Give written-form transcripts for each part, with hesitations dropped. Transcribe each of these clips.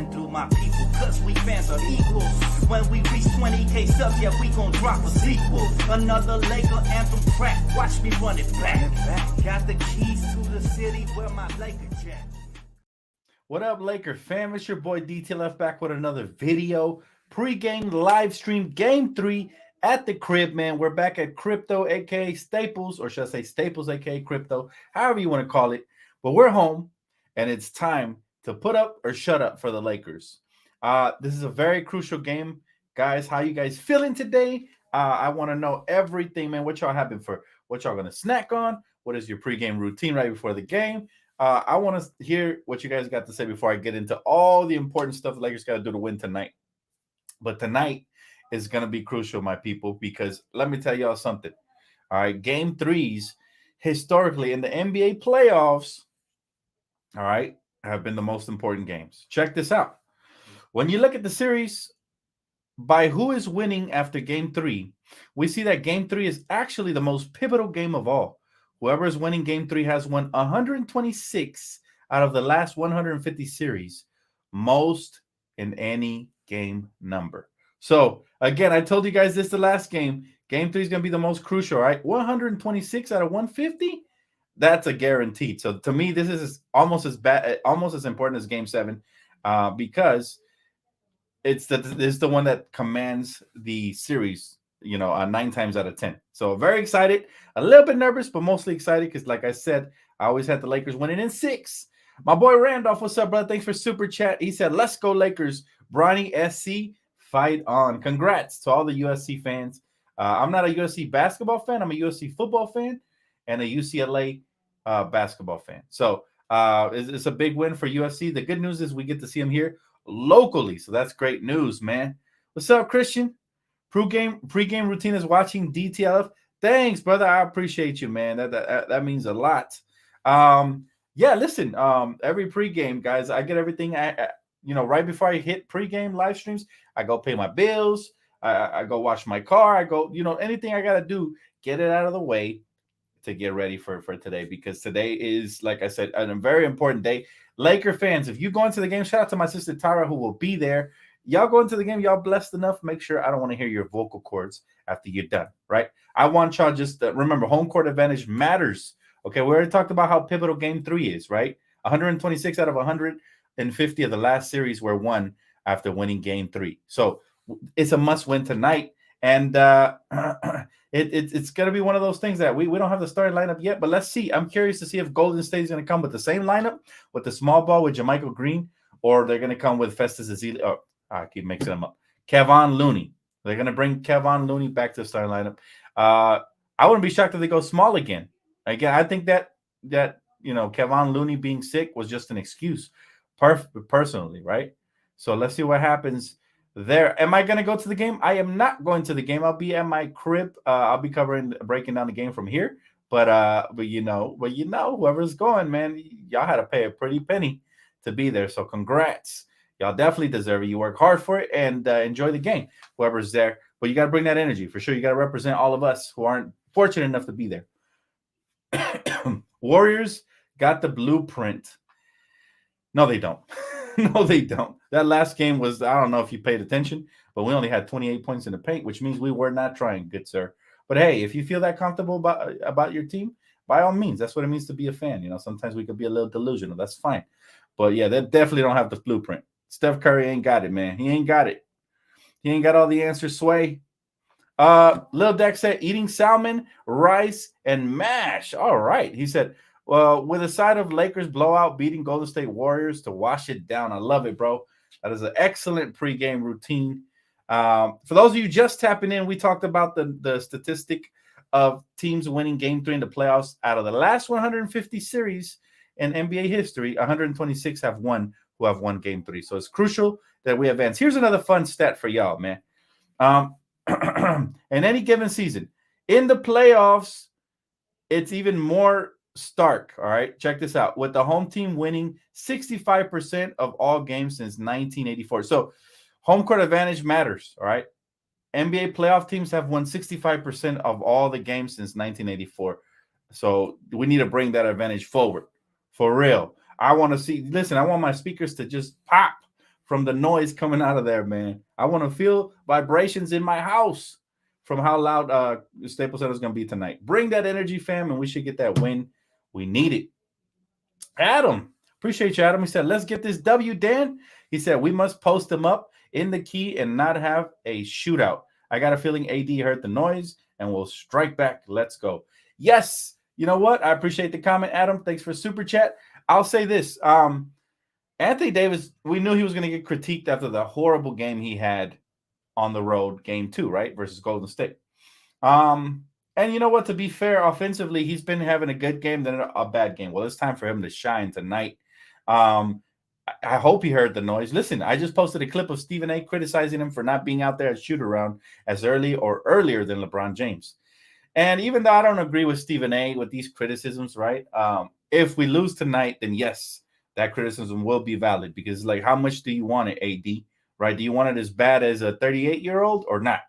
passing through my people, cause we fans are equal. When we reach 20K subs, yeah, we gon' drop a sequel. Another Laker anthem track, watch me run it back. Got the keys to the city where my Laker jet. What up, Laker fam? It's your boy Dtlf back with another video. Pre-game live stream game 3 at the crib, man. We're back at Crypto, aka Staples, or should I say Staples, aka Crypto, however you want to call it. But we're home, and it's time to put up or shut up for the Lakers. This is a very crucial game, guys. How you guys feeling today? I want to know everything, man. What y'all having for? What y'all gonna snack on? What is your pre-game routine right before the game? I want to hear what you guys got to say before I get into all the important stuff the Lakers got to do to win tonight. But tonight is going to be crucial, my people, because let me tell y'all something. All right, game 3s historically in the NBA playoffs, all right, have been the most important games. Check this out. When you look at the series by who is winning after game 3, we see that game 3 is actually the most pivotal game of all. Whoever is winning game 3 has won 126 out of the last 150 series, most in any game number. So, again, I told you guys this the last game. Game 3 is going to be the most crucial, right? 126 out of 150? That's a guarantee. So, to me, this is almost as bad, almost as important as game 7 because this is the one that commands the series, 9 times out of 10. So, very excited. A little bit nervous, but mostly excited because, like I said, I always had the Lakers winning in 6. My boy Randolph, what's up, brother? Thanks for super chat. He said, let's go Lakers. Bronny SC, fight on. Congrats to all the USC fans. I'm not a USC basketball fan. I'm a USC football fan and a UCLA basketball fan. So it's a big win for USC. The good news is we get to see them here locally. So that's great news, man. What's up, Christian? Pre-game routine is watching Dtlf. Thanks, brother. I appreciate you, man. That means a lot. Yeah, listen, every pregame, guys, I get everything right before I hit pregame live streams. I go pay my bills, I go wash my car, I go, anything I gotta do, get it out of the way to get ready for today, because today is, like I said, a very important day. Laker fans, if you go into the game, shout out to my sister Tara, who will be there. Y'all go into the game, y'all blessed enough, make sure I don't want to hear your vocal cords after you're done, right? I want y'all just to remember, home court advantage matters. Okay, we already talked about how pivotal game 3 is, right? 126 out of 150 of the last series were won after winning game 3. So it's a must win tonight. And it's going to be one of those things that we don't have the starting lineup yet, but let's see. I'm curious to see if Golden State is going to come with the same lineup, with the small ball with JaMychal Green, or they're going to come with Festus Ezeli. Oh, I keep mixing them up. Kevon Looney. They're going to bring Kevon Looney back to the starting lineup. I wouldn't be shocked if they go small again. Again, I think that Kevon Looney being sick was just an excuse, personally, right? So let's see what happens there. Am I going to go to the game? I am not going to the game. I'll be at my crib. I'll be breaking down the game from here. But whoever's going, man, y'all had to pay a pretty penny to be there. So congrats. Y'all definitely deserve it. You work hard for it and enjoy the game, whoever's there. But you got to bring that energy for sure. You got to represent all of us who aren't fortunate enough to be there. Warriors got the blueprint. No, they don't. No, they don't. That last game was, I don't know if you paid attention, but we only had 28 points in the paint, which means we were not trying, good sir. But hey, if you feel that comfortable about your team, by all means, that's what it means to be a fan. Sometimes we could be a little delusional. That's fine. But yeah, they definitely don't have the blueprint. Steph Curry ain't got it, man. He ain't got it. He ain't got all the answers, Sway. Lil Dex said eating salmon, rice, and mash. All right. He said, well, with a side of Lakers blowout beating Golden State Warriors to wash it down. I love it, bro. That is an excellent pregame routine. For those of you just tapping in, we talked about the statistic of teams winning game 3 in the playoffs. Out of the last 150 series in NBA history, 126 have won game 3. So it's crucial that we advance. Here's another fun stat for y'all, man. In any given season, in the playoffs, it's even more stark. All right, check this out. With the home team winning 65% of all games since 1984. So home court advantage matters. All right, NBA playoff teams have won 65% of all the games since 1984. So we need to bring that advantage forward for real. I want to see, listen, I want my speakers to just pop from the noise coming out of there, man. I want to feel vibrations in my house from how loud Staples Center is going to be tonight. Bring that energy, fam, and we should get that win. We need it. Adam, appreciate you, Adam. He said, let's get this W, Dan. He said, we must post them up in the key and not have a shootout. I got a feeling AD heard the noise and will strike back. Let's go. Yes. You know what? I appreciate the comment, Adam. Thanks for super chat. I'll say this. Anthony Davis, we knew he was going to get critiqued after the horrible game he had on the road, game 2, right, versus Golden State. And you know what? To be fair, offensively, he's been having a good game, then a bad game. Well, it's time for him to shine tonight. I hope he heard the noise. Listen, I just posted a clip of Stephen A. criticizing him for not being out there at shoot-around as early or earlier than LeBron James. And even though I don't agree with Stephen A. with these criticisms, right, if we lose tonight, then yes, that criticism will be valid because, like, how much do you want it, AD, right? Do you want it as bad as a 38-year-old or not,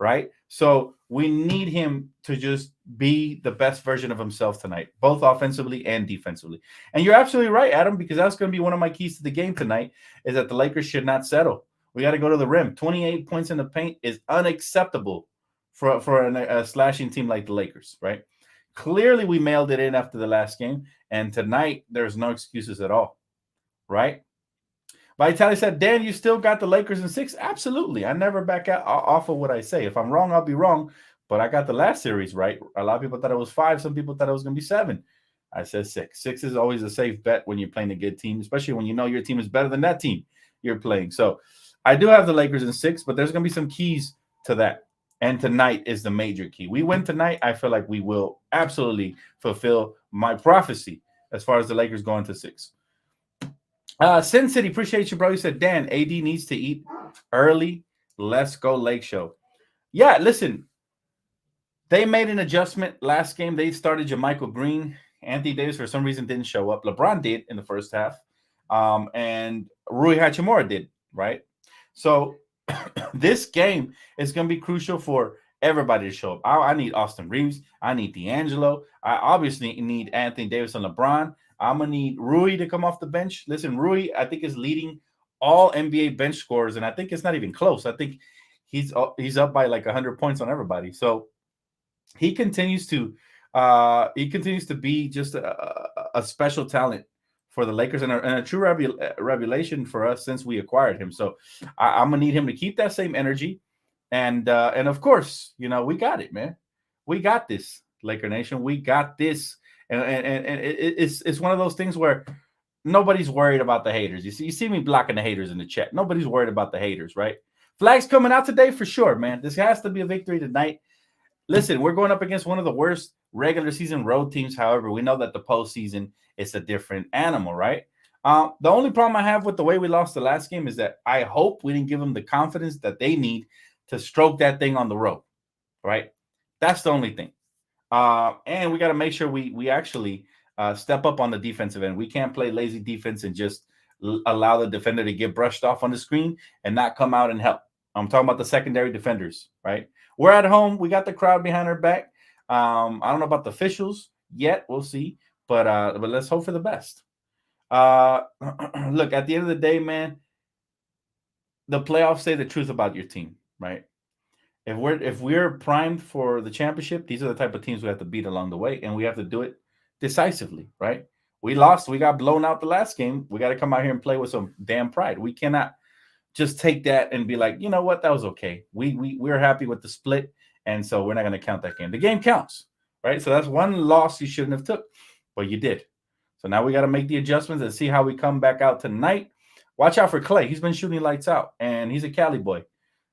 right? So we need him to just be the best version of himself tonight, both offensively and defensively. And you're absolutely right, Adam, because that's going to be one of my keys to the game tonight is that the Lakers should not settle. We got to go to the rim. 28 points in the paint is unacceptable for a slashing team like the Lakers, right? Clearly, we mailed it in after the last game, and tonight there's no excuses at all, right? Vitali said, Dan, you still got the Lakers in 6? Absolutely. I never back out off of what I say. If I'm wrong, I'll be wrong, but I got the last series right. A lot of people thought it was 5. Some people thought it was going to be 7. I said 6. 6 is always a safe bet when you're playing a good team, especially when you know your team is better than that team you're playing. So I do have the Lakers in 6, but there's going to be some keys to that. And tonight is the major key. We win tonight, I feel like we will absolutely fulfill my prophecy as far as the Lakers going to 6. Sin City, appreciate you, bro. You said, Dan, AD needs to eat early. Let's go Lake Show. Yeah, listen, they made an adjustment last game. They started JaMychal Green. Anthony Davis, for some reason, didn't show up. LeBron did in the first half. And Rui Hachimura did, right? So this game is going to be crucial for everybody to show up. I need Austin Reeves. I need D'Angelo. I obviously need Anthony Davis and LeBron. I'm going to need Rui to come off the bench. Listen, Rui, I think, is leading all NBA bench scorers, and I think it's not even close. I think he's up by like 100 points on everybody. So he continues to be just a special talent for the Lakers and a true revelation for us since we acquired him. So I'm going to need him to keep that same energy. And of course, you know, we got it, man. We got this, Laker Nation. We got this. And it's one of those things where nobody's worried about the haters. You see me blocking the haters in the chat. Nobody's worried about the haters, right? Flags coming out today for sure, man. This has to be a victory tonight. Listen, we're going up against one of the worst regular season road teams. However, we know that the postseason is a different animal, right? The only problem I have with the way we lost the last game is that I hope we didn't give them the confidence that they need to stroke that thing on the road, right? That's the only thing. And we got to make sure we actually step up on the defensive end. We can't play lazy defense and just allow the defender to get brushed off on the screen and not come out and help. I'm talking about the secondary defenders, right? We're at home. We got the crowd behind our back. I don't know about the officials yet. We'll see. But let's hope for the best. Look, at the end of the day, man, the playoffs say the truth about your team, right? If we're primed for the championship, these are the type of teams we have to beat along the way, and we have to do it decisively, right? We lost. We got blown out the last game. We got to come out here and play with some damn pride. We cannot just take that and be like, you know what, that was okay. We're happy with the split, and so we're not going to count that game. The game counts, right? So that's one loss you shouldn't have took, but you did. So now we got to make the adjustments and see how we come back out tonight. Watch out for Clay. He's been shooting lights out, and he's a Cali boy.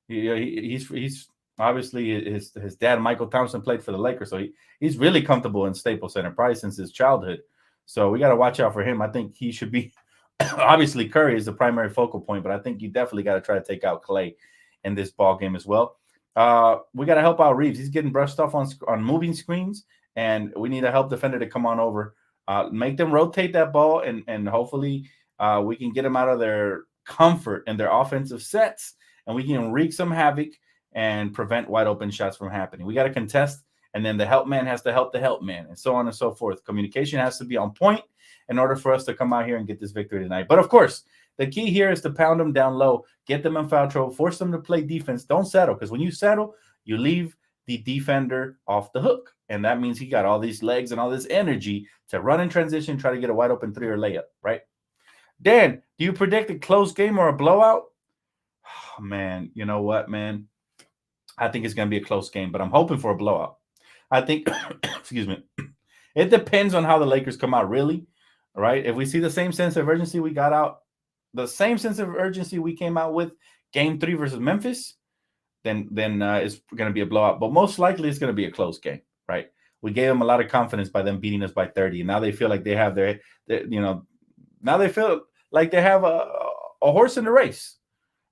He's obviously his dad, Michael Thompson, played for the Lakers, so he's really comfortable in Staples Center, probably since his childhood. So we got to watch out for him. I think he should be obviously Curry is the primary focal point, but I think you definitely got to try to take out Clay in this ball game as well. We got to help out Reeves. He's getting brushed off on moving screens, and we need a help defender to come on over, make them rotate that ball, and hopefully we can get them out of their comfort and their offensive sets, and we can wreak some havoc and prevent wide open shots from happening. We got to contest, and then the help man has to help the help man, and so on and so forth. Communication has to be on point in order for us to come out here and get this victory tonight. But of course, The key here is to pound them down low, get them in foul trouble, force them to play defense. Don't settle, because when you settle, you leave the defender off the hook. And that means he got all these legs and all this energy to run in transition, try to get a wide open three or layup, right? Dan, do you predict a close game or a blowout? Oh, man, you know what, man? I think it's going to be a close game, but I'm hoping for a blowout. I think, excuse me, it depends on how the Lakers come out, really, right? If we see the same sense of urgency we got out, the same sense of urgency we came out with game 3 versus Memphis, then it's going to be a blowout. But most likely it's going to be a close game, right? We gave them a lot of confidence by them beating us by 30, and now they feel like they have their now they feel like they have a horse in the race.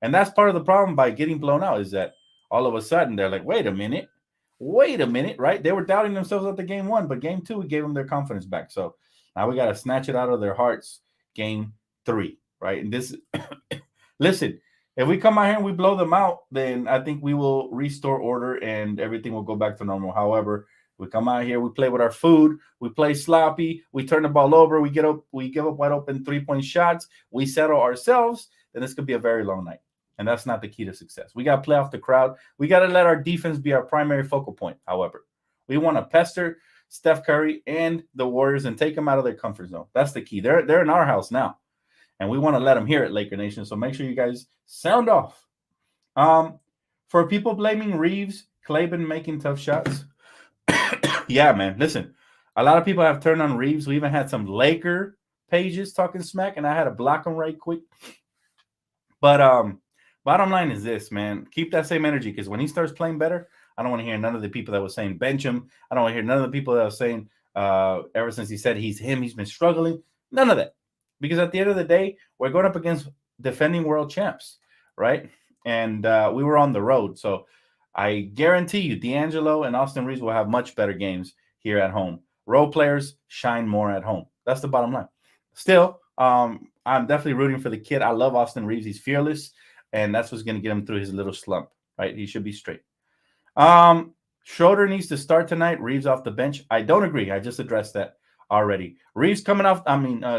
And that's part of the problem by getting blown out, is that all of a sudden they're like, wait a minute, right? They were doubting themselves at the game 1, but game 2, we gave them their confidence back. So now we got to snatch it out of their hearts game 3, right? And this, listen, if we come out here and we blow them out, then I think we will restore order and everything will go back to normal. However, we come out here, we play with our food, we play sloppy, we turn the ball over, we give up wide open 3-point shots, we settle ourselves, then this could be a very long night. And that's not the key to success. We got to play off the crowd. We got to let our defense be our primary focal point, however. We want to pester Steph Curry and the Warriors and take them out of their comfort zone. That's the key. They're in our house now. And we want to let them hear it, Laker Nation. So make sure you guys sound off. For people blaming Reeves, Clay been making tough shots. Yeah, man. Listen, a lot of people have turned on Reeves. We even had some Laker pages talking smack, and I had to block them right quick. But bottom line is this, man. Keep that same energy, because when he starts playing better, I don't want to hear none of the people that were saying bench him. I don't want to hear none of the people that were saying ever since he said he's been struggling. None of that. Because at the end of the day, we're going up against defending world champs, right? And we were on the road. So I guarantee you, D'Angelo and Austin Reeves will have much better games here at home. Role players shine more at home. That's the bottom line. Still, I'm definitely rooting for the kid. I love Austin Reeves. He's fearless, and that's what's going to get him through his little slump, right? He should be straight. Schroeder needs to start tonight. Reeves off the bench. I don't agree. I just addressed that already. Reeves coming off,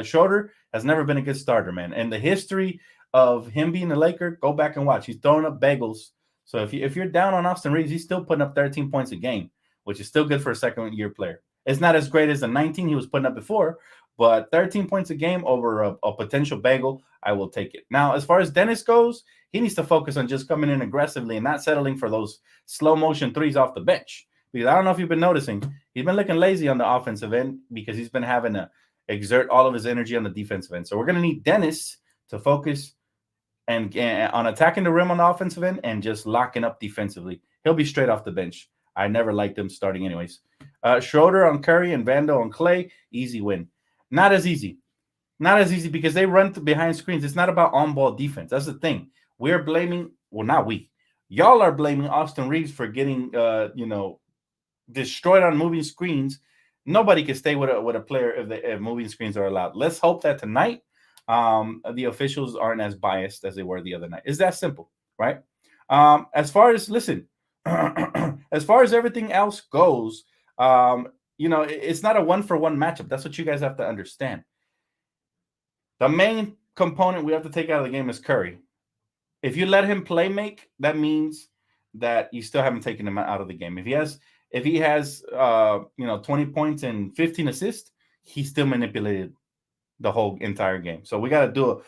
Schroeder has never been a good starter, man. And the history of him being a Laker, go back and watch. He's throwing up bagels. So if you're down on Austin Reeves, he's still putting up 13 points a game, which is still good for a second-year player. It's not as great as the 19 he was putting up before, but 13 points a game over a potential bagel, I will take it. Now, as far as Dennis goes, he needs to focus on just coming in aggressively and not settling for those slow-motion threes off the bench. Because I don't know if you've been noticing, he's been looking lazy on the offensive end because he's been having to exert all of his energy on the defensive end. So we're going to need Dennis to focus and on attacking the rim on the offensive end and just locking up defensively. He'll be straight off the bench. I never liked him starting anyways. Schroeder on Curry and Vando on Clay, easy win. Not as easy. Not as easy because they run behind screens. It's not about on-ball defense. That's the thing. We're blaming, well, not we. Y'all are blaming Austin Reeves for getting, destroyed on moving screens. Nobody can stay with a player if moving screens are allowed. Let's hope that tonight the officials aren't as biased as they were the other night. It's that simple, right? As far as as far as everything else goes, it's not a 1-for-1 matchup. That's what you guys have to understand. The main component we have to take out of the game is Curry. If you let him play make, that means that you still haven't taken him out of the game. If he has 20 points and 15 assists, he still manipulated the whole entire game. So we got to do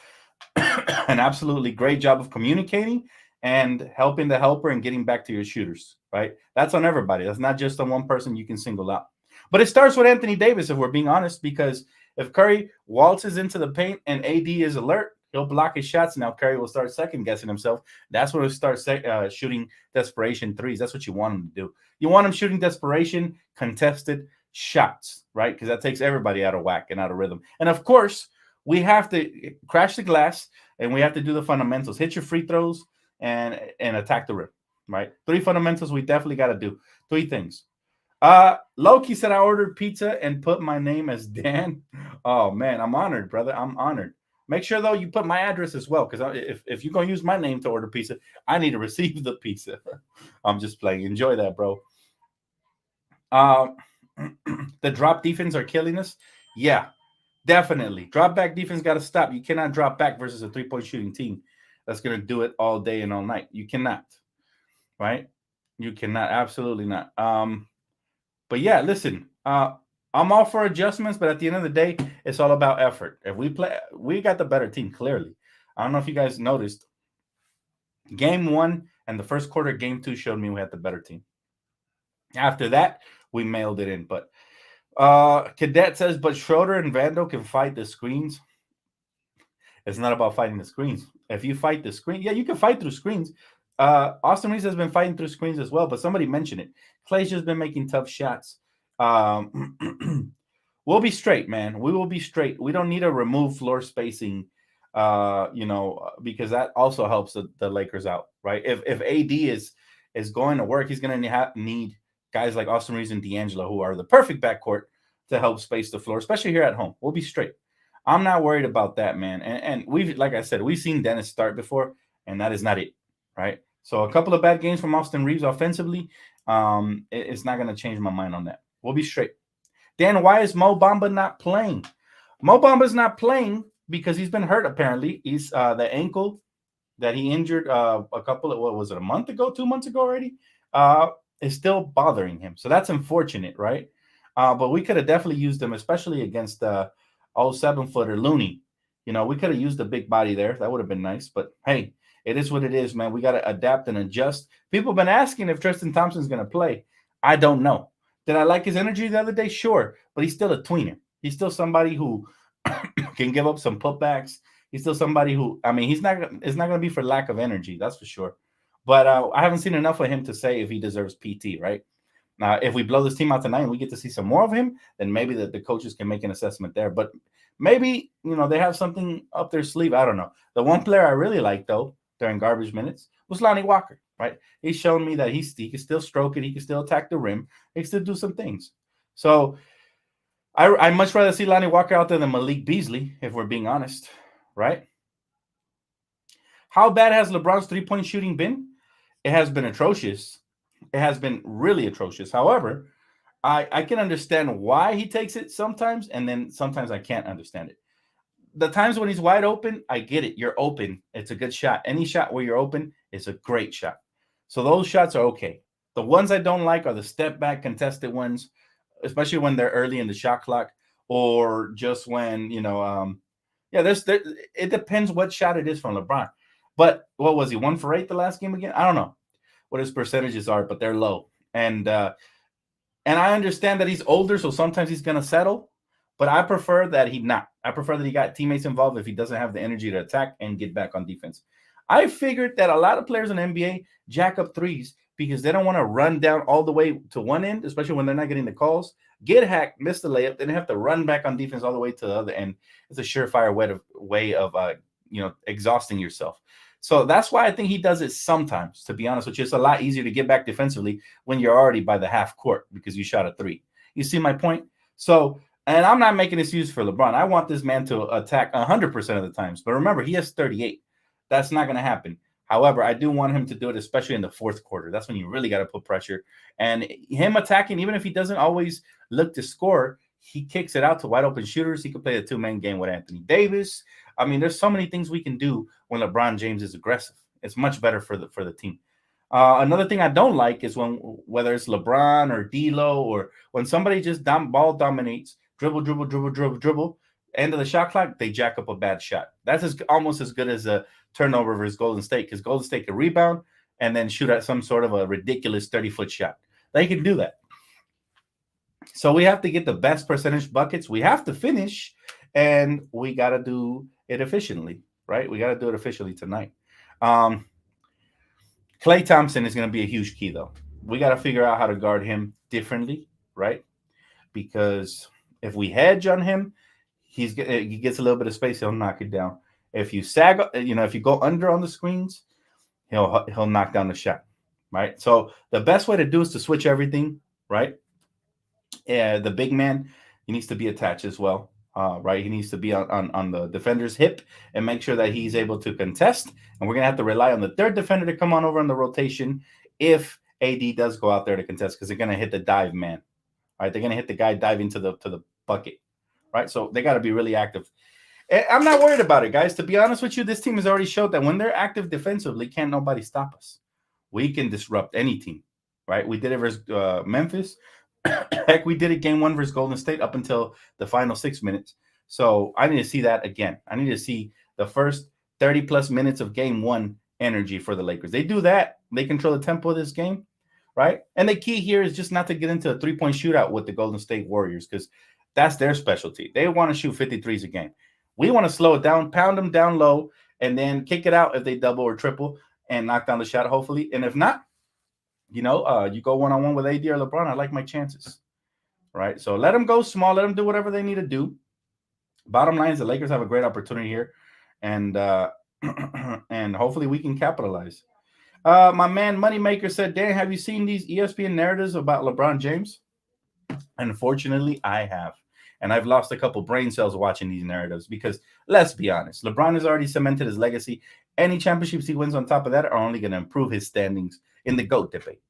an absolutely great job of communicating and helping the helper and getting back to your shooters, right? That's on everybody. That's not just on one person you can single out. But it starts with Anthony Davis, if we're being honest, because if Curry waltzes into the paint and AD is alert, he'll block his shots. Now Curry will start second-guessing himself. That's when he'll start shooting desperation threes. That's what you want him to do. You want him shooting desperation, contested shots, right? Because that takes everybody out of whack and out of rhythm. And, of course, we have to crash the glass, and we have to do the fundamentals. Hit your free throws and attack the rim, right? 3 fundamentals we definitely got to do. 3 things. Loki said I ordered pizza and put my name as Dan. Oh, man, I'm honored, brother. I'm honored. Make sure, though, you put my address as well, because if you're going to use my name to order pizza, I need to receive the pizza. I'm just playing. Enjoy that, bro. The drop defense are killing us. Yeah. Definitely. Drop back defense got to stop. You cannot drop back versus a 3-point shooting team that's going to do it all day and all night. You cannot, right? You cannot. Absolutely not. But yeah, listen, I'm all for adjustments, but at the end of the day, it's all about effort. If we play, we got the better team, clearly. I don't know if you guys noticed. Game one and the first quarter, game two showed me we had the better team. After that, we mailed it in. But Cadet says, but Schroeder and Vando can fight the screens. It's not about fighting the screens. If you fight the screen, yeah, you can fight through screens. Austin Reeves has been fighting through screens as well, but somebody mentioned it. Clay's just been making tough shots. We'll be straight, man. We will be straight. We don't need to remove floor spacing, because that also helps the Lakers out, right? If AD is going to work, he's going to need guys like Austin Reeves and D'Angelo, who are the perfect backcourt to help space the floor, especially here at home. We'll be straight. I'm not worried about that, man. And we've, like I said, we've seen Dennis start before, and that is not it, right? So a couple of bad games from Austin Reeves offensively, it's not going to change my mind on that. We'll be straight. Dan, why is Mo Bamba not playing? Mo Bamba's not playing because he's been hurt, apparently. He's the ankle that he injured a month ago, 2 months ago already, is still bothering him. So that's unfortunate, right? But we could have definitely used him, especially against the 7-footer Looney. We could have used a big body there. That would have been nice. But hey, it is what it is, man. We got to adapt and adjust. People have been asking if Tristan Thompson's going to play. I don't know. Did I like his energy the other day? Sure. But he's still a tweener. He's still somebody who can give up some putbacks. He's still somebody who, it's not going to be for lack of energy. That's for sure. But I haven't seen enough of him to say if he deserves PT, right? Now, if we blow this team out tonight and we get to see some more of him, then maybe the coaches can make an assessment there. But maybe, they have something up their sleeve. I don't know. The one player I really liked, though, during garbage minutes was Lonnie Walker, right? He's shown me that he can still stroke it. He can still attack the rim. He can still do some things. So I'd much rather see Lonnie Walker out there than Malik Beasley, if we're being honest, right? How bad has LeBron's three-point shooting been? It has been atrocious. It has been really atrocious. However, I can understand why he takes it sometimes, and then sometimes I can't understand it. The times when he's wide open, I get it. You're open. It's a good shot. Any shot where you're open is a great shot. So those shots are okay. The ones I don't like are the step back contested ones, especially when they're early in the shot clock, or just when, it depends what shot it is from LeBron. But what was he, 1 for 8 the last game again? I don't know what his percentages are, but they're low. And I understand that he's older, so sometimes he's going to settle. But I prefer that he not. I prefer that he got teammates involved if he doesn't have the energy to attack and get back on defense. I figured that a lot of players in the NBA jack up threes because they don't want to run down all the way to one end, especially when they're not getting the calls. Get hacked, miss the layup, then have to run back on defense all the way to the other end. It's a surefire way of exhausting yourself. So that's why I think he does it sometimes, to be honest, which is a lot easier to get back defensively when you're already by the half court because you shot a three. You see my point? So, and I'm not making excuse for LeBron. I want this man to attack 100% of the times. But remember, he has 38. That's not going to happen. However, I do want him to do it, especially in the fourth quarter. That's when you really got to put pressure. And him attacking, even if he doesn't always look to score, he kicks it out to wide open shooters. He could play a two-man game with Anthony Davis. There's so many things we can do when LeBron James is aggressive. It's much better for the team. Another thing I don't like is whether it's LeBron or D'Lo or when somebody just ball dominates, dribble, end of the shot clock, they jack up a bad shot. That's almost as good as a turnover versus Golden State because Golden State can rebound and then shoot at some sort of a ridiculous 30-foot shot. They can do that. So we have to get the best percentage buckets. We have to finish, and we got to do it efficiently, right? We got to do it efficiently tonight. Klay Thompson is going to be a huge key, though. We got to figure out how to guard him differently, right? Because if we hedge on him, he gets a little bit of space, he'll knock it down. If you sag, if you go under on the screens, he'll knock down the shot, right? So the best way to do is to switch everything, right? The big man, he needs to be attached as well, right? He needs to be on the defender's hip and make sure that he's able to contest. And we're going to have to rely on the third defender to come on over on the rotation if AD does go out there to contest because they're going to hit the dive man, right? They're going to hit the guy diving to the bucket, right? So they got to be really active. I'm not worried about it, guys. To be honest with you, this team has already showed that when they're active defensively, can't nobody stop us. We can disrupt any team, right? We did it versus Memphis. Heck, we did it game one versus Golden State up until the final 6 minutes. So I need to see that again. I need to see the first 30 plus minutes of game one energy for the Lakers. They do that, they control the tempo of this game, right? And the key here is just not to get into a 3-point shootout with the Golden State Warriors because that's their specialty. They want to shoot 53s a game. We want to slow it down, pound them down low, and then kick it out if they double or triple and knock down the shot, hopefully. And if not, you go one-on-one with AD or LeBron. I like my chances, right? So let them go small. Let them do whatever they need to do. Bottom line is the Lakers have a great opportunity here, and and hopefully we can capitalize. My man Moneymaker said, Dan, have you seen these ESPN narratives about LeBron James? Unfortunately, I have. And I've lost a couple brain cells watching these narratives because, let's be honest, LeBron has already cemented his legacy. Any championships he wins on top of that are only going to improve his standings in the GOAT debate.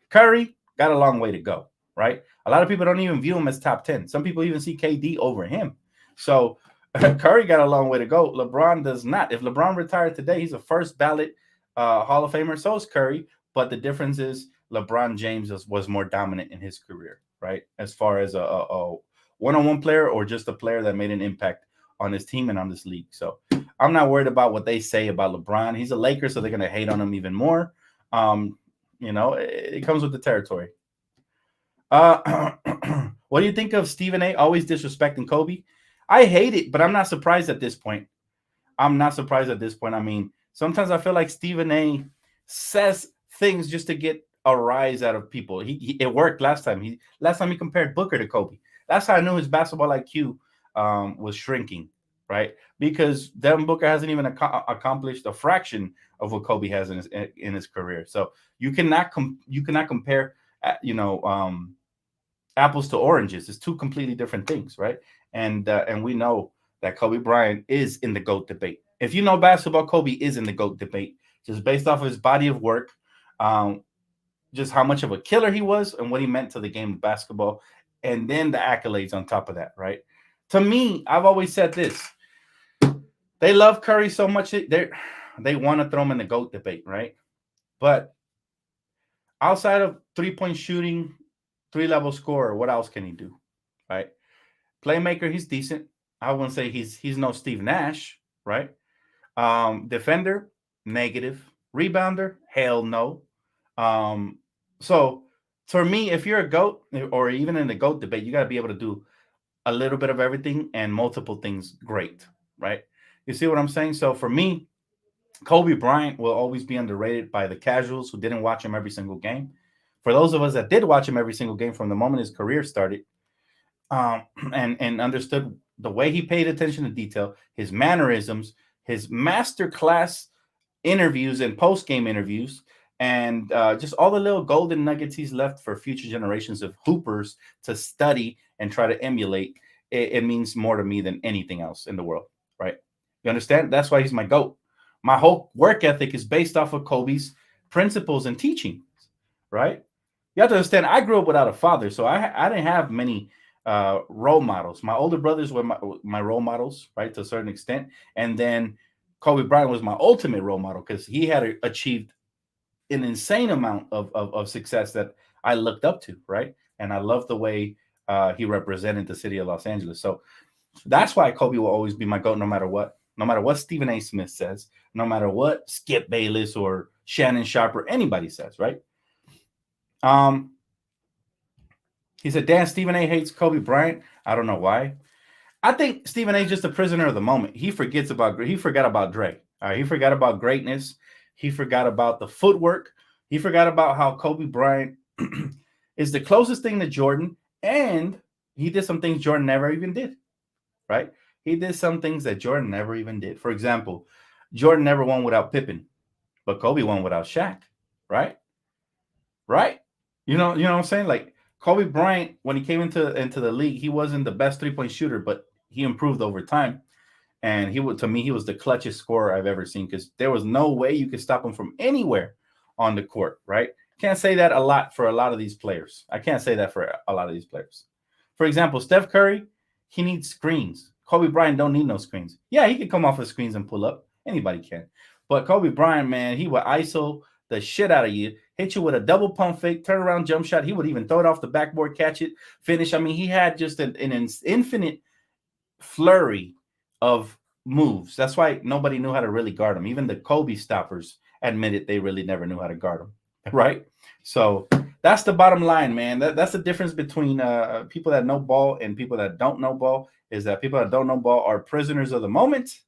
Curry got a long way to go, right? A lot of people don't even view him as top 10. Some people even see KD over him. So Curry got a long way to go. LeBron does not. If LeBron retired today, he's a first ballot Hall of Famer. So is Curry. But the difference is LeBron James was more dominant in his career, right? As far as a one-on-one player or just a player that made an impact on his team and on this league. So I'm not worried about what they say about LeBron. He's a Laker, so they're going to hate on him even more. It comes with the territory. What do you think of Stephen A. always disrespecting Kobe? I hate it, but I'm not surprised at this point. I mean, sometimes I feel like Stephen A. says things just to get a rise out of people. It worked last time. Last time he compared Booker to Kobe. That's how I knew his basketball IQ was shrinking, right? Because Devin Booker hasn't even accomplished a fraction of what Kobe has in his career. So you cannot compare, apples to oranges. It's two completely different things, right? And we know that Kobe Bryant is in the GOAT debate. If you know basketball, Kobe is in the GOAT debate, just based off of his body of work, just how much of a killer he was and what he meant to the game of basketball. And then the accolades on top of that, right? To me, I've always said this. They love Curry so much, they want to throw him in the GOAT debate, right? But outside of three-point shooting, three-level scorer, what else can he do, right? Playmaker, he's decent. I wouldn't say he's no Steve Nash, right? Defender, negative. Rebounder, hell no. So for me, if you're a GOAT or even in the GOAT debate, you got to be able to do a little bit of everything and multiple things great, right? You see what I'm saying? So for me, Kobe Bryant will always be underrated by the casuals who didn't watch him every single game. For those of us that did watch him every single game from the moment his career started, and understood the way he paid attention to detail, his mannerisms, his masterclass interviews and post-game interviews, and just all the little golden nuggets he's left for future generations of hoopers to study and try to emulate. It means more to me than anything else in the world, right? You understand? That's why he's my GOAT. My whole work ethic is based off of Kobe's principles and teachings, right? You have to understand, I grew up without a father, so I didn't have many role models. My older brothers were my role models, right, to a certain extent. And then Kobe Bryant was my ultimate role model because he had achieved an insane amount of success that I looked up to, right? And I love the way he represented the city of Los Angeles. So that's why Kobe will always be my GOAT no matter what. No matter what Stephen A. Smith says, no matter what Skip Bayless or Shannon Sharp or anybody says, right? He said, Dan, Stephen A. hates Kobe Bryant. I don't know why. I think Stephen A. is just a prisoner of the moment. He forgot about Dre. He forgot about greatness. He forgot about the footwork. He forgot about how Kobe Bryant is the closest thing to Jordan, and he did some things Jordan never even did, right? He did some things that Jordan never even did. For example, Jordan never won without Pippen, but Kobe won without Shaq, right? Right? You know what I'm saying? Like Kobe Bryant, when he came into the league, he wasn't the best three-point shooter, but he improved over time. And he was the clutchest scorer I've ever seen because there was no way you could stop him from anywhere on the court, right? Can't say that a lot for a lot of these players. I can't say that for a lot of these players. For example, Steph Curry, he needs screens. Kobe Bryant don't need no screens. Yeah, he can come off the screens and pull up. Anybody can. But Kobe Bryant, man, he would ISO the shit out of you, hit you with a double pump fake, turn around jump shot. He would even throw it off the backboard, catch it, finish. I mean, he had just an infinite flurry of moves. That's why nobody knew how to really guard him. Even the Kobe stoppers admitted they really never knew how to guard him. Right? So that's the bottom line, man. That's the difference between people that know ball and people that don't know ball, is that people that don't know ball are prisoners of the moment,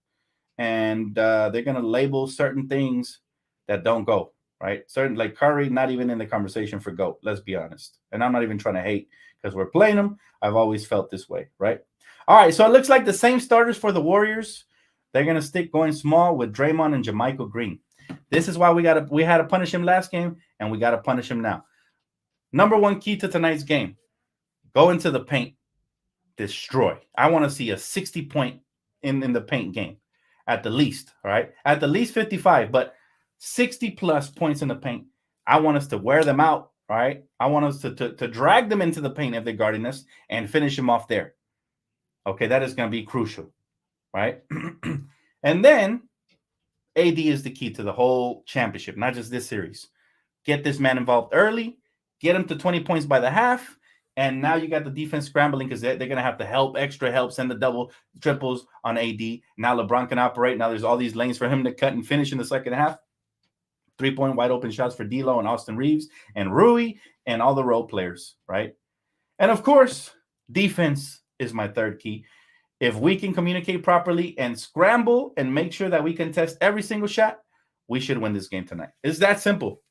and they're going to label certain things that don't go, right? Certain, like Curry, not even in the conversation for GOAT, let's be honest. And I'm not even trying to hate because we're playing them. I've always felt this way, right? All right, so it looks like the same starters for the Warriors. They're going to stick going small with Draymond and JaMychal Green. This is why we had to punish him last game, and we got to punish him now. Number one key to tonight's game: go into the paint, destroy. I want to see a 60-point in the paint game, at the least. All right, at the least 55, but 60 plus points in the paint. I want us to wear them out. All right, I want us to drag them into the paint if they're guarding us and finish them off there. Okay, that is going to be crucial, right? And then AD is the key to the whole championship, not just this series. Get this man involved early, get him to 20 points by the half, and now you got the defense scrambling because they're going to have to help, extra help, send the double, triples on AD. Now LeBron can operate. Now there's all these lanes for him to cut and finish in the second half. 3-point wide open shots for D'Lo and Austin Reeves and Rui and all the role players, right? And of course, defense is my third key. If we can communicate properly and scramble and make sure that we can test every single shot, we should win this game tonight. It's that simple.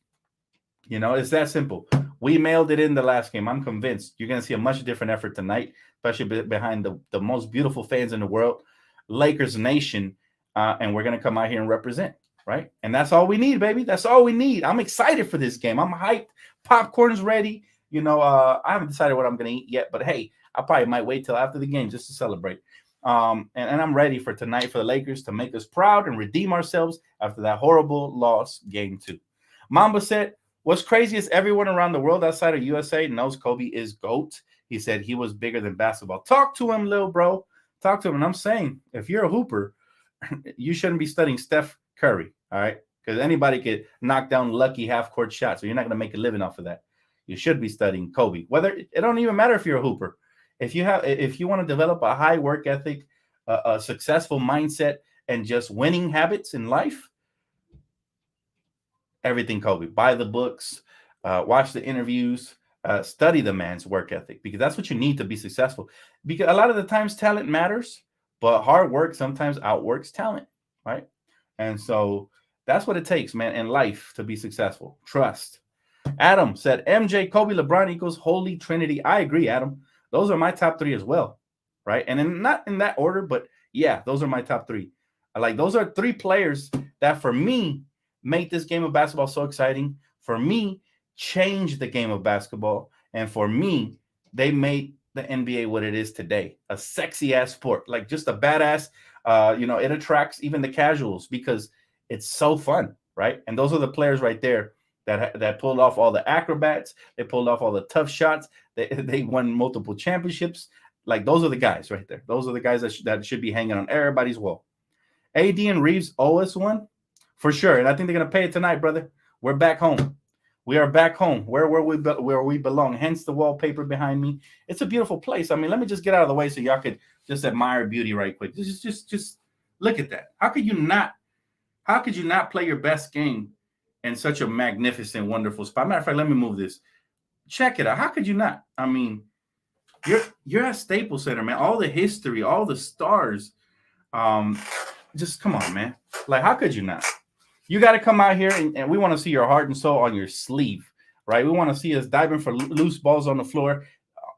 You know, it's that simple. We mailed it in the last game. I'm convinced you're going to see a much different effort tonight, especially behind the most beautiful fans in the world, Lakers Nation, and we're going to come out here and represent, right? And that's all we need, baby. That's all we need. I'm excited for this game. I'm hyped. Popcorn's ready. You know, I haven't decided what I'm going to eat yet, but hey, I probably might wait till after the game just to celebrate. And I'm ready for tonight for the Lakers to make us proud and redeem ourselves after that horrible loss game 2. Mamba said, what's crazy is everyone around the world outside of USA knows Kobe is GOAT. He said he was bigger than basketball. Talk to him, little bro. Talk to him. And I'm saying, if you're a hooper, you shouldn't be studying Steph Curry, all right? Because anybody could knock down lucky half-court shots, so you're not going to make a living off of that. You should be studying Kobe. Whether it don't even matter if you're a hooper. If you want to develop a high work ethic, a successful mindset, and just winning habits in life, everything Kobe. Buy the books, watch the interviews, study the man's work ethic, because that's what you need to be successful. Because a lot of the times talent matters, but hard work sometimes outworks talent, right? And so that's what it takes, man, in life to be successful. Trust. Adam said, MJ, Kobe, LeBron equals Holy Trinity. I agree, Adam. Those are my top 3 as well, right? And not in that order, but yeah, those are my top 3. Those are 3 players that, for me, make this game of basketball so exciting. For me, change the game of basketball. And for me, they made the NBA what it is today. A sexy-ass sport, like just a badass. It attracts even the casuals because it's so fun, right? And those are the players right there that pulled off all the acrobats. They pulled off all the tough shots. They won multiple championships. Like, those are the guys right there. Those are the guys that should be hanging on everybody's wall. AD and Reeves owe us one for sure, and I think they're gonna pay it tonight, brother. We're back home. We are back home, where we belong. Hence the wallpaper behind me. It's a beautiful place. I mean, let me just get out of the way so y'all could just admire beauty right quick. Just look at that. How could you not play your best game in such a magnificent, wonderful spot? Matter of fact, let me move this. Check it out. How could you not? I mean, you're at Staples Center, man. All the history, all the stars. Just come on, man. Like, how could you not? You got to come out here, and we want to see your heart and soul on your sleeve, right? We want to see us diving for loose balls on the floor.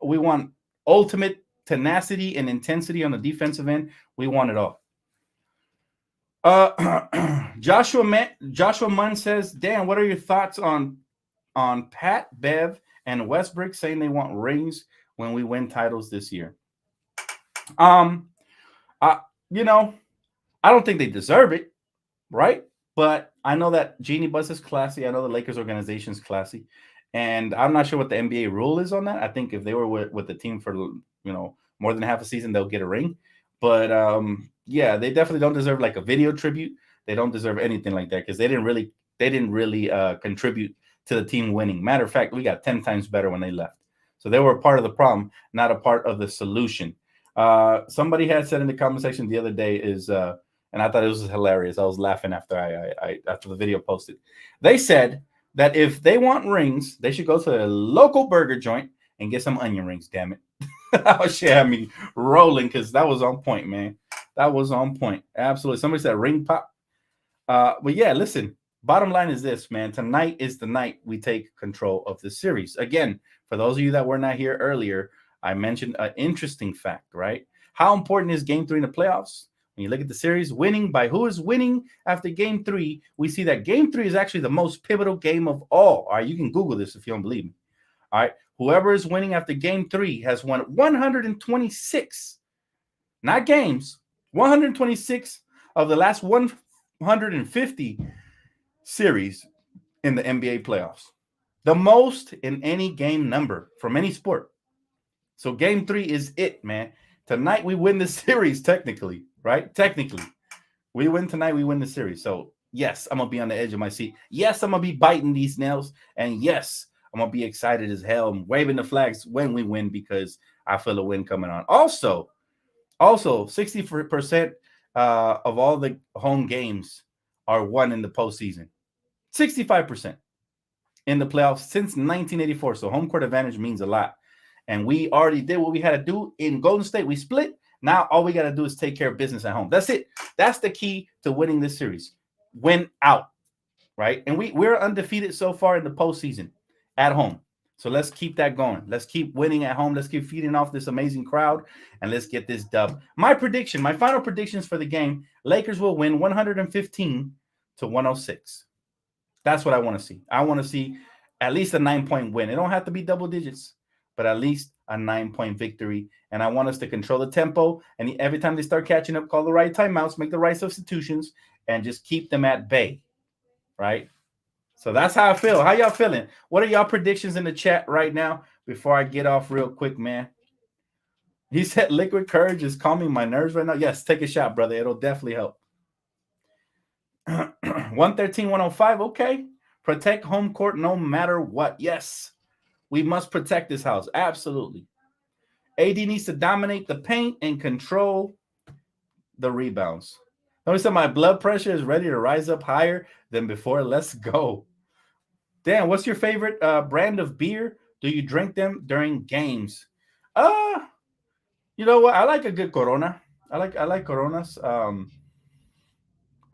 We want ultimate tenacity and intensity on the defensive end. We want it all. Joshua Munn says, Dan, what are your thoughts on Pat, Bev, and Westbrook saying they want rings when we win titles this year? I don't think they deserve it, right? But I know that Jeannie Buss is classy. I know the Lakers organization is classy. And I'm not sure what the NBA rule is on that. I think if they were with the team for, more than half a season, they'll get a ring. But yeah, they definitely don't deserve like a video tribute. They don't deserve anything like that because they didn't really contribute to the team winning. Matter of fact, we got 10 times better when they left. So they were a part of the problem, not a part of the solution. Somebody had said in the comment section the other day and I thought it was hilarious. I was laughing after after the video posted. They said that if they want rings, they should go to a local burger joint and get some onion rings. Damn it! Oh shit, had me rolling because that was on point, man. That was on point. Absolutely. Somebody said ring pop. But yeah, listen. Bottom line is this, man. Tonight is the night we take control of the series. Again, for those of you that were not here earlier, I mentioned an interesting fact, right? How important is Game 3 in the playoffs? When you look at the series, winning by who is winning after Game 3, we see that Game 3 is actually the most pivotal game of all. All right, you can Google this if you don't believe me. All right, whoever is winning after Game 3 has won 126, not games, 126 of the last 150 series in the NBA playoffs. The most in any game number from any sport. So Game 3 is it, man. Tonight we win the series technically, right? Technically. We win tonight, we win the series. So yes, I'm going to be on the edge of my seat. Yes, I'm going to be biting these nails. And yes, I'm going to be excited as hell and waving the flags when we win because I feel a win coming on. Also, 60% of all the home games are won in the postseason. 65% in the playoffs since 1984. So home court advantage means a lot. And we already did what we had to do in Golden State. We split. Now all we got to do is take care of business at home. That's it. That's the key to winning this series. Win out, right? And we're undefeated so far in the postseason at home. So let's keep that going. Let's keep winning at home. Let's keep feeding off this amazing crowd, and let's get this dub. My final predictions for the game, Lakers will win 115 to 106. That's what I want to see. I want to see at least a 9-point win. It don't have to be double digits, but at least a 9-point victory. And I want us to control the tempo. And every time they start catching up, call the right timeouts, make the right substitutions, and just keep them at bay, right? So that's how I feel. How y'all feeling? What are y'all predictions in the chat right now before I get off real quick, man? He said liquid courage is calming my nerves right now. Yes, take a shot, brother. It'll definitely help. 113, 105. Okay. Protect home court no matter what. Yes. We must protect this house. Absolutely. AD needs to dominate the paint and control the rebounds. Notice that my blood pressure is ready to rise up higher than before. Let's go. Dan, what's your favorite brand of beer? Do you drink them during games? You know what? I like a good Corona. I like Coronas.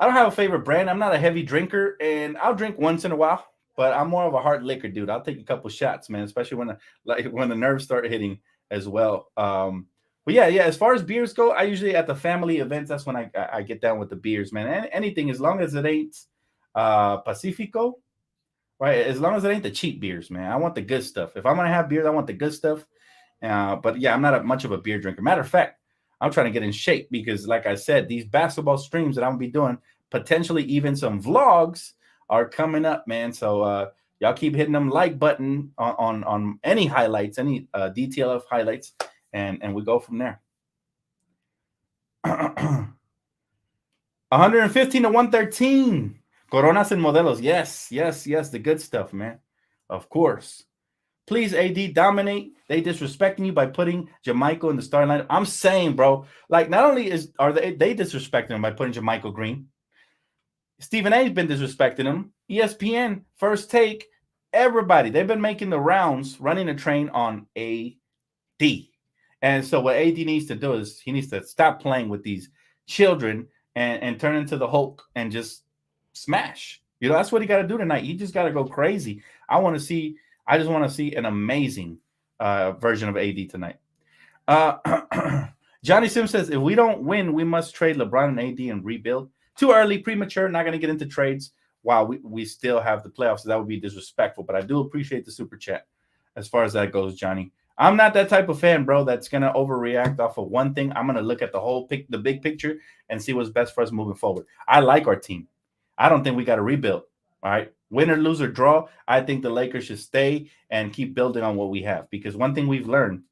I don't have a favorite brand. I'm not a heavy drinker, and I'll drink once in a while, but I'm more of a hard liquor dude. I'll take a couple shots, man, especially when the nerves start hitting as well. But yeah. As far as beers go, I usually at the family events, that's when I get down with the beers, man. Anything as long as it ain't Pacifico, right? As long as it ain't the cheap beers, man. I want the good stuff. If I'm gonna have beers, I want the good stuff. But yeah, I'm not much of a beer drinker. Matter of fact, I'm trying to get in shape because, like I said, these basketball streams that I'm gonna be doing, potentially even some vlogs, are coming up, man. So y'all keep hitting them like button on any highlights, any DTLF highlights, and we go from there. 115 to 113. Coronas and Modelos. Yes. The good stuff, man. Of course. Please, AD, dominate. They disrespecting you by putting Jermichael in the starting lineup. I'm saying, bro, like not only are they disrespecting him by putting Jermichael Green, Stephen A's been disrespecting him. ESPN, First Take, everybody. They've been making the rounds, running a train on AD. And so what AD needs to do is he needs to stop playing with these children and turn into the Hulk and just smash. You know, that's what he got to do tonight. He just got to go crazy. I just want to see an amazing version of AD tonight. Johnny Sim says, if we don't win, we must trade LeBron and AD and rebuild. Too early, premature, not going to get into trades while we still have the playoffs. So that would be disrespectful. But I do appreciate the super chat as far as that goes, Johnny. I'm not that type of fan, bro, that's going to overreact off of one thing. I'm going to look at the big picture and see what's best for us moving forward. I like our team. I don't think we got to rebuild. All right. Win or lose or draw, I think the Lakers should stay and keep building on what we have. Because one thing we've learned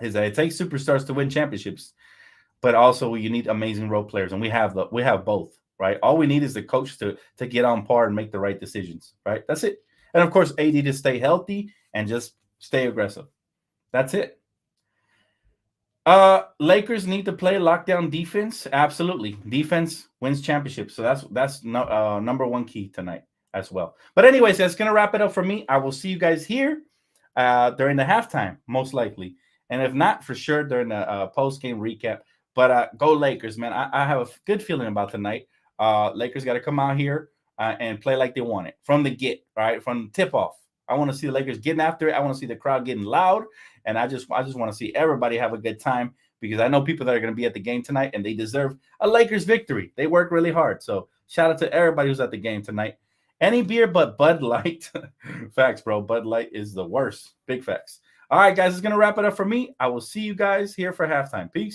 is that it takes superstars to win championships, but also you need amazing role players, and we have both, right? All we need is the coach to get on par and make the right decisions, right? That's it. And of course, AD to stay healthy and just stay aggressive. That's it. Lakers need to play lockdown defense. Absolutely, defense wins championships. So that's number one key tonight as well. But anyways, that's gonna wrap it up for me. I will see you guys here during the halftime, most likely, and if not, for sure during the post game recap. But go Lakers, man! I have a good feeling about tonight. Lakers got to come out here and play like they want it from the get, right? From the tip off. I want to see the Lakers getting after it. I want to see the crowd getting loud, and I just want to see everybody have a good time, because I know people that are going to be at the game tonight, and they deserve a Lakers victory. They work really hard. So shout out to everybody who's at the game tonight. Any beer but Bud Light. Facts, bro. Bud Light is the worst. Big facts. All right, guys, it's going to wrap it up for me. I will see you guys here for halftime. Peace.